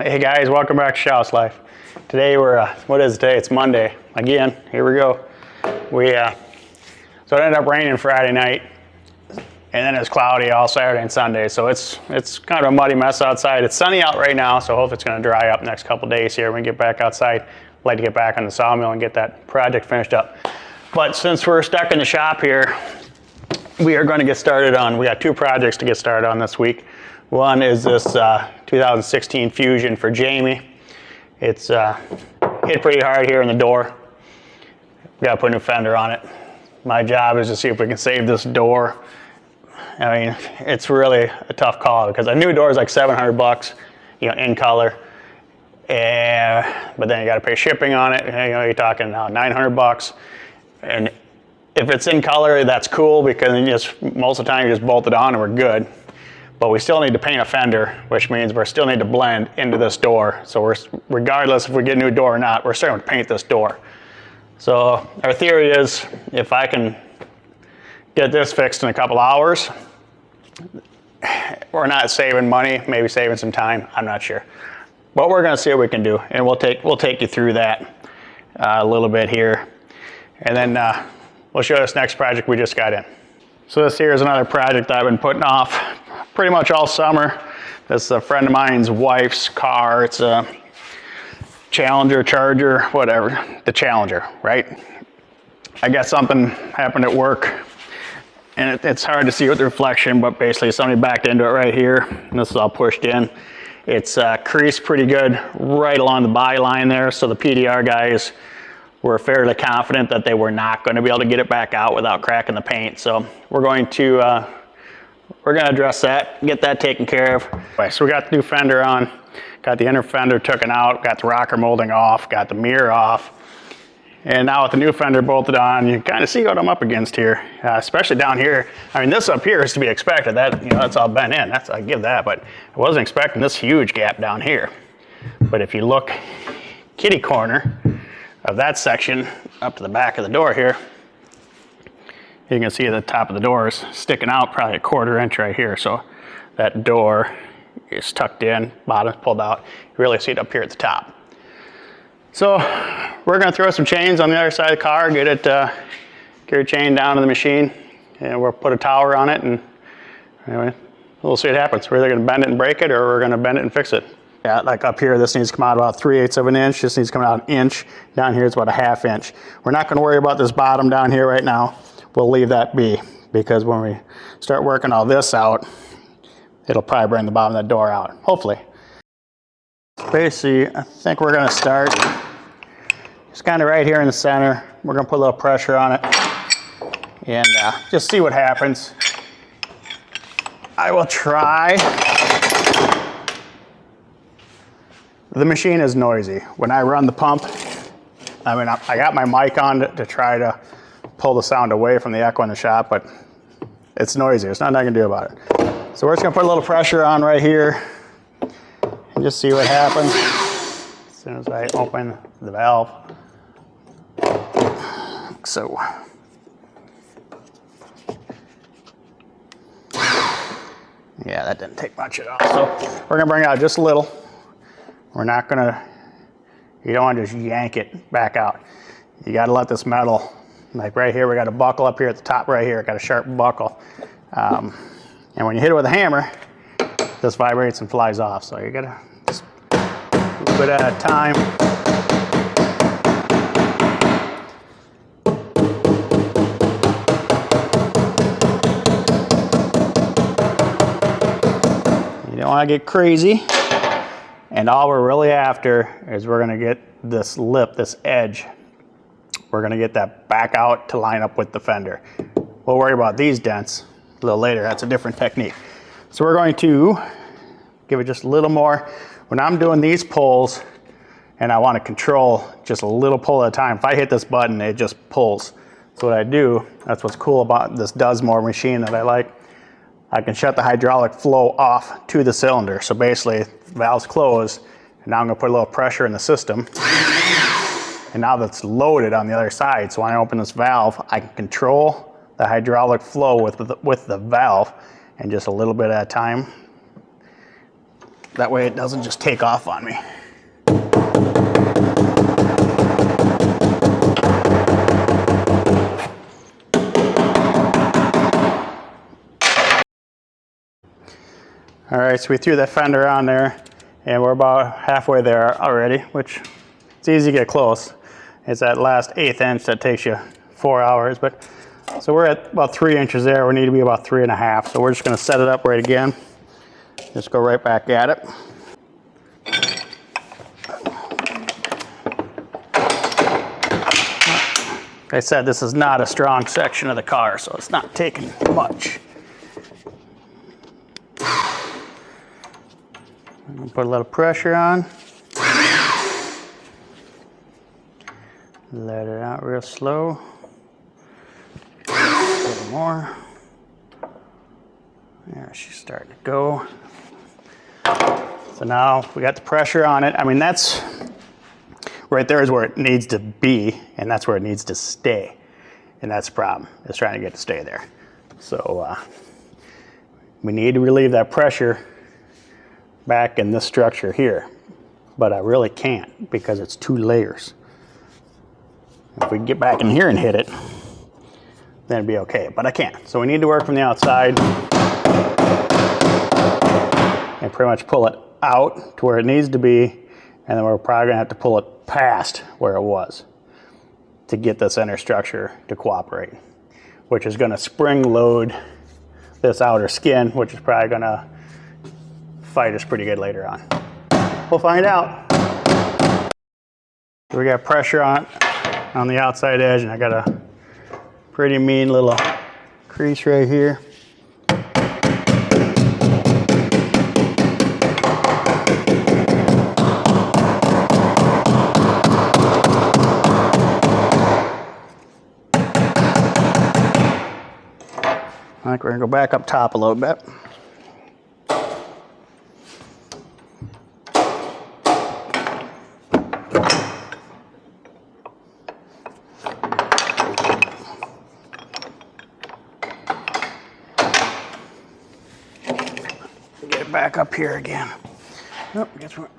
Hey guys, welcome back to Shouse Life. Today we're, what is it today? It's Monday. Again, here we go. So it ended up raining Friday night, and then it was cloudy all Saturday and Sunday, so it's kind of a muddy mess outside. It's sunny out right now, so hopefully it's going to dry up next couple days here when we get back outside. I'd like to get back on the sawmill and get that project finished up. But since we're stuck in the shop here, we are going to get started on, we got two projects to get started on this week. One is this 2016 Fusion for Jamie. It's hit pretty hard here in the door. We got to put a new fender on it. My job is to see if we can save this door. I mean, it's really a tough call because a new door is like $700, you know, in color. But then you got to pay shipping on it. You know, you're talking now $900. And if it's in color, that's cool because you just most of the time you just bolt it on and we're good. But we still need to paint a fender, which means we still need to blend into this door. So regardless if we get a new door or not, we're starting to paint this door. So our theory is if I can get this fixed in a couple hours, we're not saving money, maybe saving some time, I'm not sure. But we're gonna see what we can do, and we'll take you through that a little bit here. And then we'll show you this next project we just got in. So this here is another project I've been putting off pretty much all summer. This is a friend of mine's wife's car. It's a Challenger, Charger, whatever, the Challenger, right? I guess something happened at work, and it's hard to see with the reflection, but basically somebody backed into it right here, and this is all pushed in. It's creased pretty good right along the body line there, so the PDR guys were fairly confident that they were not going to be able to get it back out without cracking the paint. So we're going to address that, get that taken care of. Okay, so we got the new fender on, got the inner fender taken out, got the rocker molding off, got the mirror off. And now with the new fender bolted on, you kind of see what I'm up against here, especially down here. I mean, this up here is to be expected. That, you know, that's all bent in. I give that, but I wasn't expecting this huge gap down here. But if you look kitty corner of that section up to the back of the door here, you can see the top of the door is sticking out probably a 1/4 inch right here. So that door is tucked in, bottom's pulled out. You really see it up here at the top. So we're gonna throw some chains on the other side of the car, get it chained down to the machine, and we'll put a tower on it, and anyway, we'll see what happens. We're either gonna bend it and break it, or we're gonna bend it and fix it. Yeah, like up here, this needs to come out about 3/8 of an inch. This needs to come out an inch. Down here, it's about a 1/2 inch. We're not gonna worry about this bottom down here right now. We'll leave that be, because when we start working all this out, it'll probably bring the bottom of that door out, hopefully. Basically, I think we're gonna start just kind of right here in the center. We're gonna put a little pressure on it and just see what happens. I will try. The machine is noisy. When I run the pump, I mean, I got my mic on to try to pull the sound away from the echo in the shop, but it's noisy. There's nothing I can do about it. So we're just gonna put a little pressure on right here and just see what happens as soon as I open the valve. So, yeah, that didn't take much at all. So we're gonna bring it out just a little. We're not gonna, you don't wanna just yank it back out. You gotta let this metal, like right here, we got a buckle up here at the top right here, got a sharp buckle. And when you hit it with a hammer, this vibrates and flies off. So you gotta just a little bit at a time. You don't wanna get crazy. And all we're really after is we're gonna get this lip, this edge, we're gonna get that back out to line up with the fender. We'll worry about these dents a little later. That's a different technique. So we're going to give it just a little more. When I'm doing these pulls and I wanna control just a little pull at a time, if I hit this button, it just pulls. So what I do, that's what's cool about this Duzmor machine that I like, I can shut the hydraulic flow off to the cylinder. So basically, the valve's closed, and now I'm gonna put a little pressure in the system. And now that's loaded on the other side. So when I open this valve, I can control the hydraulic flow with the valve, and just a little bit at a time. That way it doesn't just take off on me. All right, so we threw that fender on there and we're about halfway there already, which it's easy to get close. It's that last 1/8 inch that takes you 4 hours, but so we're at about 3 inches there. We need to be about 3.5. So we're just gonna set it up right again. Just go right back at it. Like I said, this is not a strong section of the car, so it's not taking much. I'm gonna put a little pressure on. Let it out real slow. A little more. There, she's starting to go. So now we got the pressure on it. I mean, that's right there is where it needs to be, and that's where it needs to stay. And that's the problem, is trying to get it to stay there. So we need to relieve that pressure back in this structure here. But I really can't because it's 2 layers. If we can get back in here and hit it, then it'd be okay, but I can't. So we need to work from the outside and pretty much pull it out to where it needs to be, and then we're probably gonna have to pull it past where it was to get this inner structure to cooperate, which is gonna spring load this outer skin, which is probably gonna fight us pretty good later on. We'll find out. We got pressure on the outside edge, and I got a pretty mean little crease right here. I think we're gonna go back up top a little bit. Get it back up here again. Oh, guess what?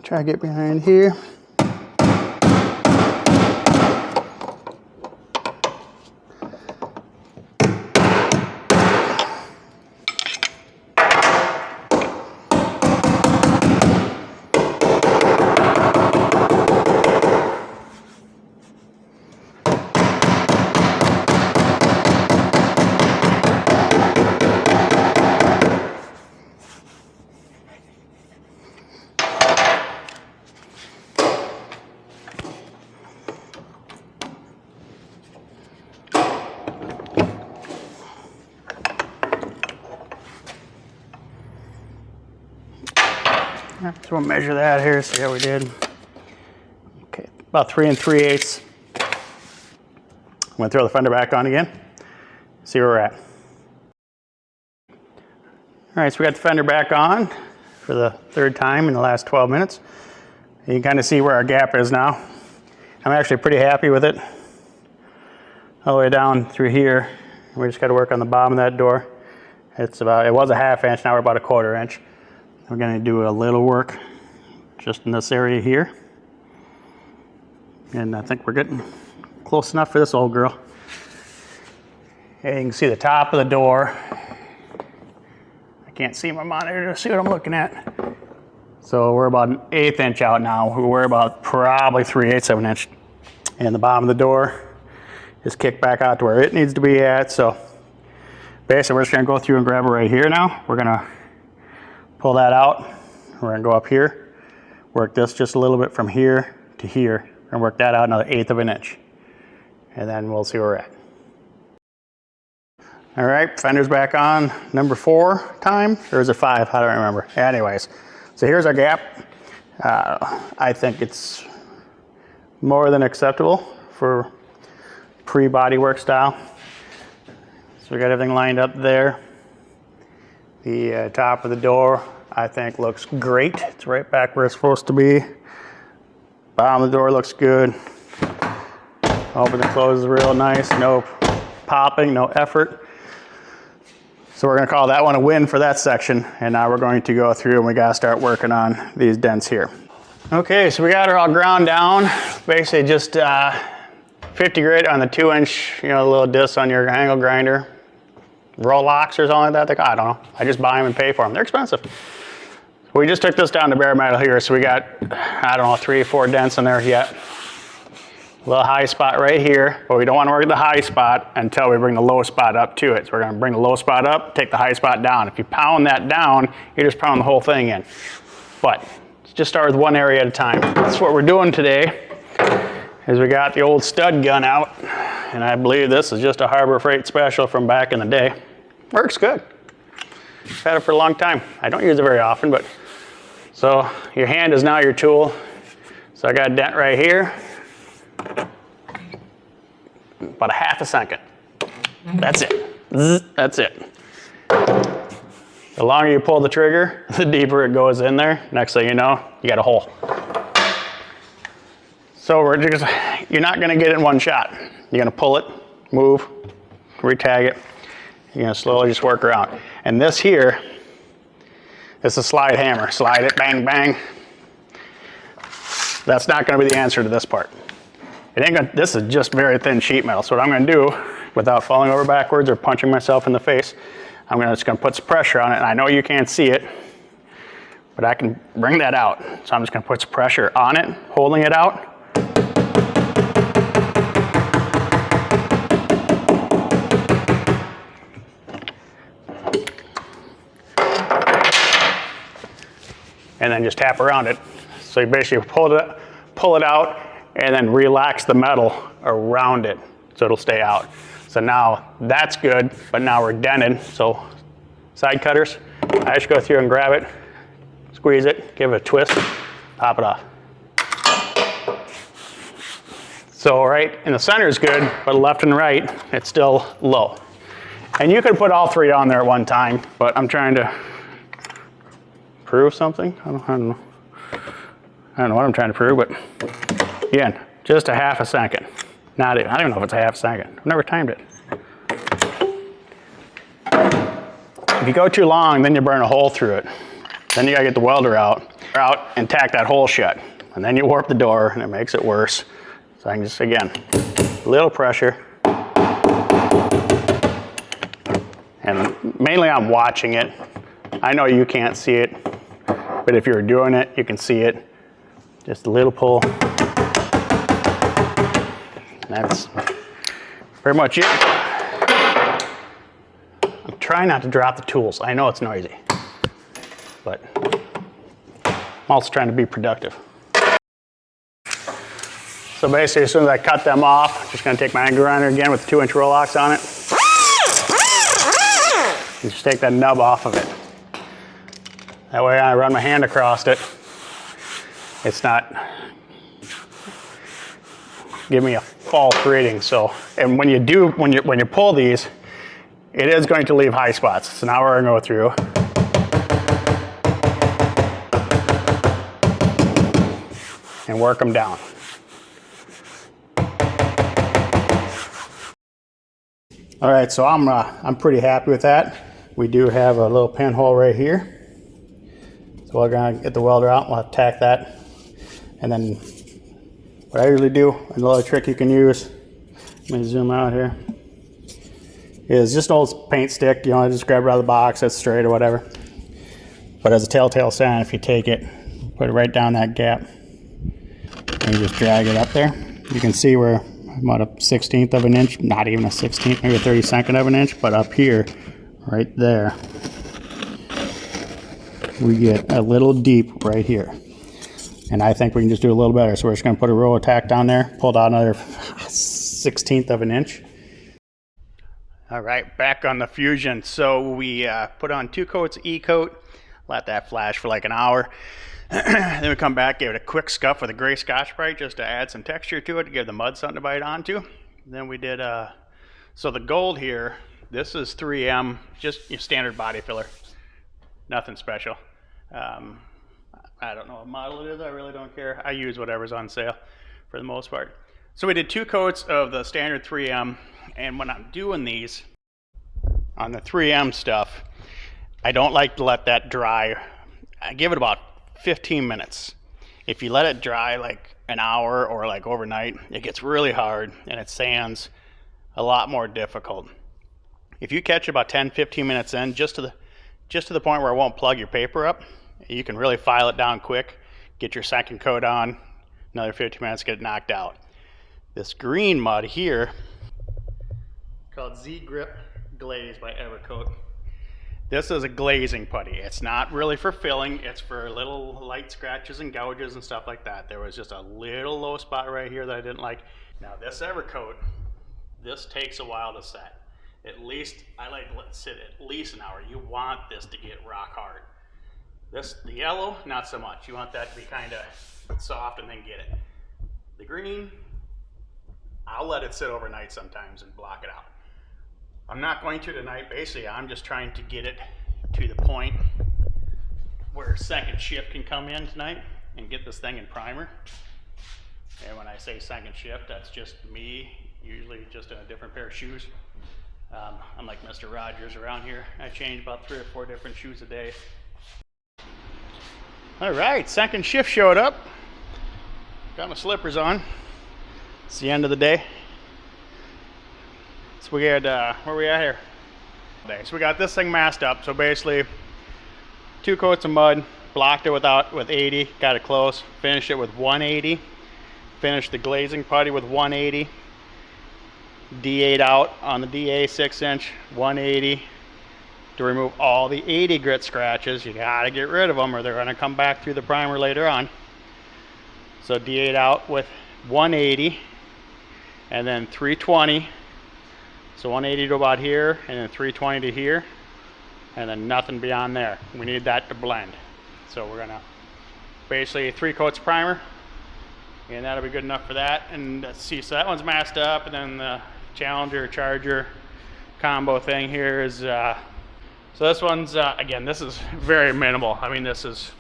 Try to get behind here. So we'll measure that here, see how we did. Okay, about 3 3/8. I'm gonna throw the fender back on again, see where we're at. All right, so we got the fender back on for the 3rd time in the last 12 minutes. You can kind of see where our gap is now. I'm actually pretty happy with it. All the way down through here. We just got to work on the bottom of that door. It was a 1/2 inch, now we're about a 1/4 inch. We're going to do a little work just in this area here. And I think we're getting close enough for this old girl. And you can see the top of the door. I can't see my monitor to see what I'm looking at. So we're about an 1/8 inch out now. We're about probably 3/8 of an inch. And the bottom of the door is kicked back out to where it needs to be at. So basically we're just going to go through and grab it right here now. We're going to pull that out. We're going to go up here, work this just a little bit from here to here, and work that out another 1/8 of an inch. And then we'll see where we're at. All right, fender's back on number 4 time, or is it 5? I don't remember. Anyways, So here's our gap. I think it's more than acceptable for pre-bodywork style. So we got everything lined up there. The top of the door, I think, looks great. It's right back where it's supposed to be. Bottom of the door looks good. Open and close is real nice. No popping, no effort. So we're gonna call that one a win for that section. And now we're going to go through and we gotta start working on these dents here. Okay, so we got her all ground down. Basically just 50 grit on the 2-inch, little disc on your angle grinder. Rolox or something like that. I don't know. I just buy them and pay for them. They're expensive. We just took this down to bare metal here, so we got, I don't know, 3 or 4 dents in there yet. A little high spot right here, but we don't want to work the high spot until we bring the low spot up to it. So we're going to bring the low spot up, take the high spot down. If you pound that down, you're just pounding the whole thing in. But let's just start with one area at a time. That's what we're doing today, is we got the old stud gun out, and I believe this is just a Harbor Freight special from back in the day. Works good. I've had it for a long time. I don't use it very often, but so your hand is now your tool. So I got a dent right here. About a half a second. That's it. That's it. The longer you pull the trigger, the deeper it goes in there. Next thing you know, you got a hole. So you're not gonna get it in one shot. You're gonna pull it, move, re-tag it. You're gonna slowly just work around. And this here is a slide hammer. Slide it, bang, bang. That's not gonna be the answer to this part. This is just very thin sheet metal. So what I'm gonna do, without falling over backwards or punching myself in the face, I'm just gonna put some pressure on it. And I know you can't see it, but I can bring that out. So I'm just gonna put some pressure on it, holding it out. And then just tap around it. So you basically pull it out and then relax the metal around it so it'll stay out. So now that's good, but now we're dented. So side cutters, I just go through and grab it, squeeze it, give it a twist, pop it off. So right in the center is good, but left and right, it's still low. And you could put all 3 on there at one time, but I'm trying to prove something. I don't know what I'm trying to prove, but again, just a half a second. I don't even know if it's a half a second. I've never timed it. If you go too long, then you burn a hole through it. Then you gotta get the welder out and tack that hole shut. And then you warp the door and it makes it worse. So I can just, again, a little pressure. And mainly I'm watching it. I know you can't see it, but if you're doing it, you can see it. Just a little pull. That's pretty much it. I'm trying not to drop the tools. I know it's noisy, but I'm also trying to be productive. So basically, as soon as I cut them off, I'm just gonna take my angle grinder again with the 2-inch Rolox on it. And just take that nub off of it. That way I run my hand across it. It's not give me a false reading. So, and when you pull these, it is going to leave high spots. So now we're gonna go through. And work them down. All right, so I'm pretty happy with that. We do have a little pinhole right here. So we're gonna get the welder out, we'll have to tack that. And then what I usually do, another trick you can use, let me zoom out here, is just an old paint stick. You know, just grab it out of the box, that's straight or whatever. But as a telltale sign, if you take it, put it right down that gap, and you just drag it up there. You can see where about a 1/16 of an inch, not even a 1/16, maybe a 32nd of an inch, but up here, right there, we get a little deep right here. And I think we can just do a little better. So we're just gonna put a roll of tack down there, pull out another 1/16 of an inch. All right, back on the Fusion. So we put on 2 coats of E-coat. let that flash for like an hour. Then we come back, give it a quick scuff with a gray Scotch-Brite just to add some texture to it, to give the mud something to bite onto. Then we did, so the gold here, this is 3M, just your standard body filler. Nothing special. I don't know what model it is, I really don't care. I use whatever's on sale for the most part. So we did 2 coats of the standard 3M, and when I'm doing these, on the 3M stuff, I don't like to let that dry. I give it about 15 minutes. If you let it dry like an hour or like overnight, it gets really hard and it sands a lot more difficult. If you catch about 10-15 minutes in, just to the point where it won't plug your paper up, you can really file it down quick, get your second coat on, another 15 minutes, get it knocked out. This green mud here, called Z-Grip Glaze by Evercoat. This is a glazing putty. It's not really for filling, it's for little light scratches and gouges and stuff like that. There was just a little low spot right here that I didn't like. Now this Evercoat, this takes a while to set. At least, I like to let it sit at least an hour. You want this to get rock hard. The yellow, not so much. You want that to be kind of soft and then get it. The green, I'll let it sit overnight sometimes and block it out. I'm not going to tonight. Basically, I'm just trying to get it to the point where second shift can come in tonight and get this thing in primer. And when I say second shift, that's just me, usually just in a different pair of shoes. I'm like Mr. Rogers around here. I change about 3 or 4 different shoes a day. All right, second shift showed up. Got my slippers on. It's the end of the day. So we had, where are we at here? So we got this thing masked up. So basically, 2 coats of mud, blocked it with 80, got it close, finished it with 180, finished the glazing putty with 180, D8 out on the DA 6-inch, 180 to remove all the 80 grit scratches. You gotta get rid of them or they're gonna come back through the primer later on. So D8 out with 180 and then 320. So 180 to about here, and then 320 to here, and then nothing beyond there. We need that to blend. So we're gonna basically 3 coats of primer, and that'll be good enough for that. And let's see, so that one's masked up, and then the Challenger Charger combo thing here is, so this one's, again, this is very minimal. I mean, this is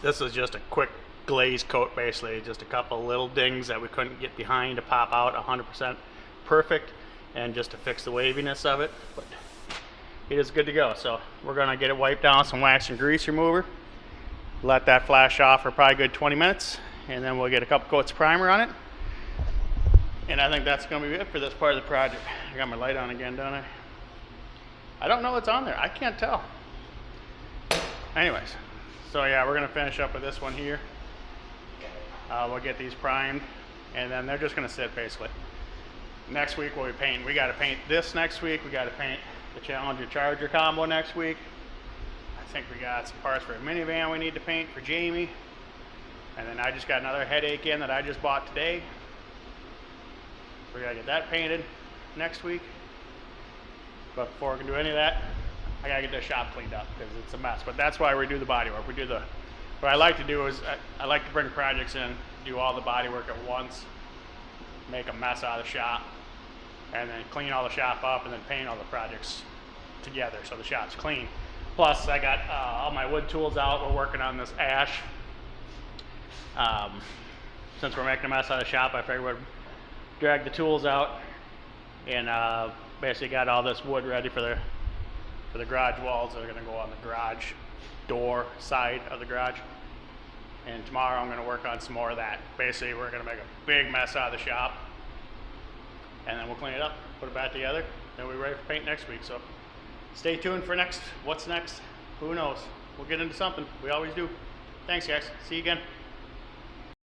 just a quick glaze coat, basically, just a couple little dings that we couldn't get behind to pop out 100% perfect, and just to fix the waviness of it, but it is good to go. So we're gonna get it wiped down with some wax and grease remover, let that flash off for probably a good 20 minutes, and then we'll get a couple coats of primer on it. And I think that's gonna be it for this part of the project. I got my light on again, don't I? I don't know what's on there, I can't tell. Anyways, so yeah, we're gonna finish up with this one here. We'll get these primed, and then they're just gonna sit basically. Next week we'll be painting. We got to paint this next week. We got to paint the Challenger Charger combo next week. I think we got some parts for a minivan we need to paint for Jamie. And then I just got another headache in that I just bought today. We got to get that painted next week. But before we can do any of that, I got to get the shop cleaned up because it's a mess. But that's why we do the body work. What I like to do is I like to bring projects in, do all the body work at once, make a mess out of the shop, and then clean all the shop up and then paint all the projects together so the shop's clean. Plus I got all my wood tools out. We're working on this ash. Since we're making a mess out of the shop, I figured we'd drag the tools out and basically got all this wood ready for the garage walls that are going to go on the garage door side of the garage. And tomorrow I'm going to work on some more of that. Basically, we're going to make a big mess out of the shop, and then we'll clean it up, put it back together, then we'll be ready for paint next week. So stay tuned for what's next. Who knows? We'll get into something. We always do. Thanks, guys. See you again.